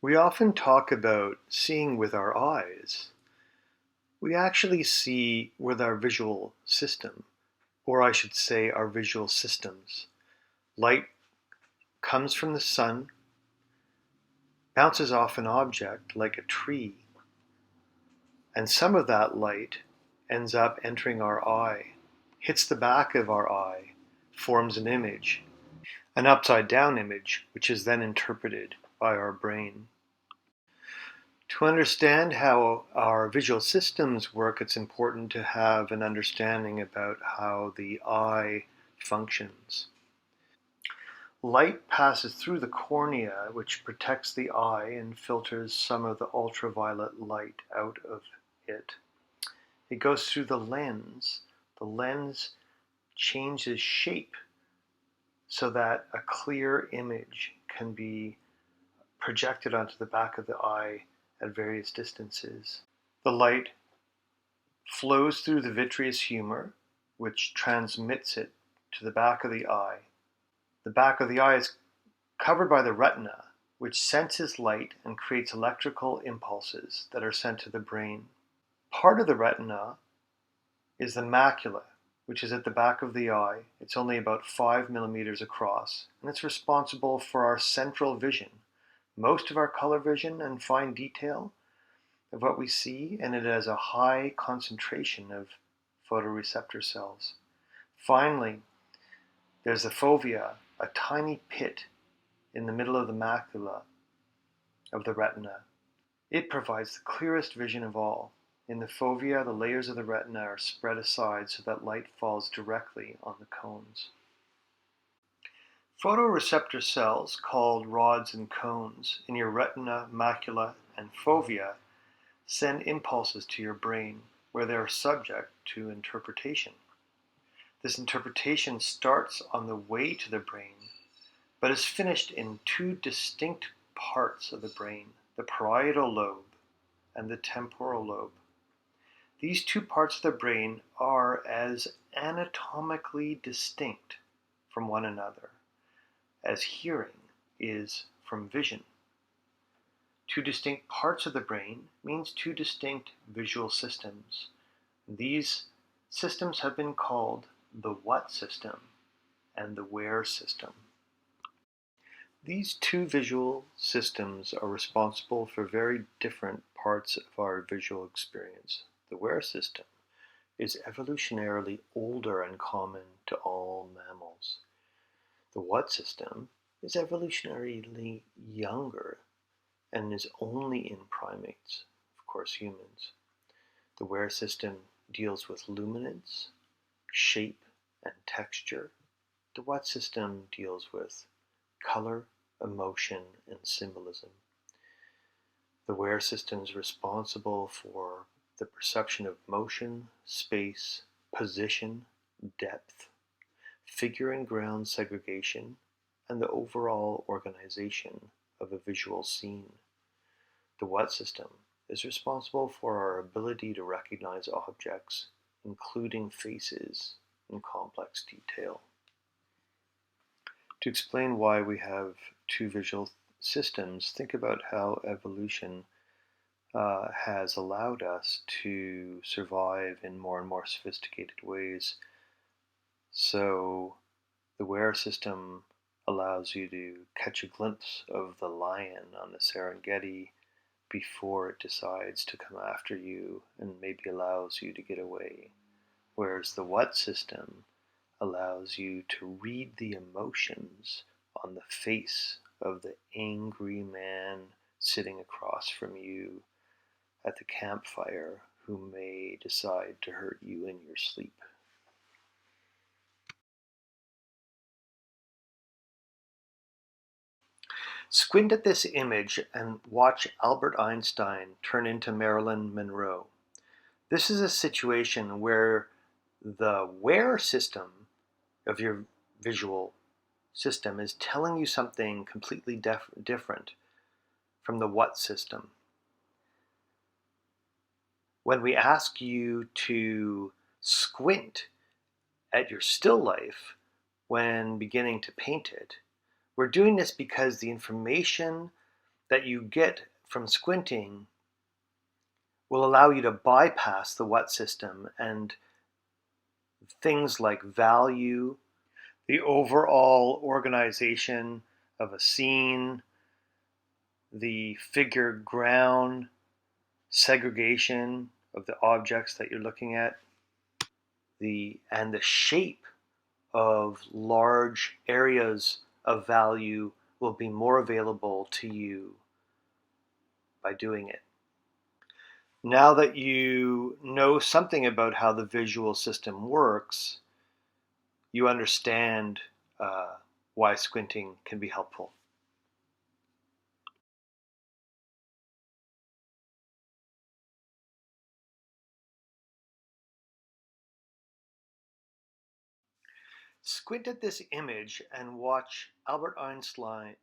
We often talk about seeing with our eyes. We actually see with our visual system, or I should say our visual systems. Light comes from the sun, bounces off an object like a tree, and some of that light ends up entering our eye, hits the back of our eye, forms an image, an upside down image, which is then interpreted by our brain. To understand how our visual systems work, it's important to have an understanding about how the eye functions. Light passes through the cornea, which protects the eye and filters some of the ultraviolet light out of it. It goes through the lens. The lens changes shape so that a clear image can be projected onto the back of the eye at various distances. The light flows through the vitreous humor, which transmits it to the back of the eye. The back of the eye is covered by the retina, which senses light and creates electrical impulses that are sent to the brain. Part of the retina is the macula, which is at the back of the eye. It's only about 5 millimeters across, and it's responsible for our central vision, most of our color vision and fine detail of what we see, and it has a high concentration of photoreceptor cells. Finally, there's the fovea, a tiny pit in the middle of the macula of the retina. It provides the clearest vision of all. In the fovea, the layers of the retina are spread aside so that light falls directly on the cones. Photoreceptor cells, called rods and cones, in your retina, macula, and fovea send impulses to your brain, where they are subject to interpretation. This interpretation starts on the way to the brain, but is finished in two distinct parts of the brain, the parietal lobe and the temporal lobe. These two parts of the brain are as anatomically distinct from one another as hearing is from vision. Two distinct parts of the brain means two distinct visual systems. These systems have been called the what system and the where system. These two visual systems are responsible for very different parts of our visual experience. The where system is evolutionarily older and common to all mammals. The what system is evolutionarily younger and is only in primates, of course humans. The where system deals with luminance, shape, and texture. The what system deals with color, emotion, and symbolism. The where system is responsible for the perception of motion, space, position, depth, figure and ground segregation, and the overall organization of a visual scene. The what system is responsible for our ability to recognize objects, including faces, in complex detail. To explain why we have two visual systems, think about how evolution has allowed us to survive in more and more sophisticated ways. So the where system allows you to catch a glimpse of the lion on the Serengeti before it decides to come after you and maybe allows you to get away. Whereas the what system allows you to read the emotions on the face of the angry man sitting across from you at the campfire who may decide to hurt you in your sleep. Squint at this image and watch Albert Einstein turn into Marilyn Monroe. This is a situation where the where system of your visual system is telling you something completely different from the what system. When we ask you to squint at your still life when beginning to paint it, we're doing this because the information that you get from squinting will allow you to bypass the what system, and things like value, the overall organization of a scene, the figure ground, segregation of the objects that you're looking at, and the shape of large areas of value will be more available to you by doing it. Now that you know something about how the visual system works, you understand why squinting can be helpful. Squint at this image and watch Albert Einstein.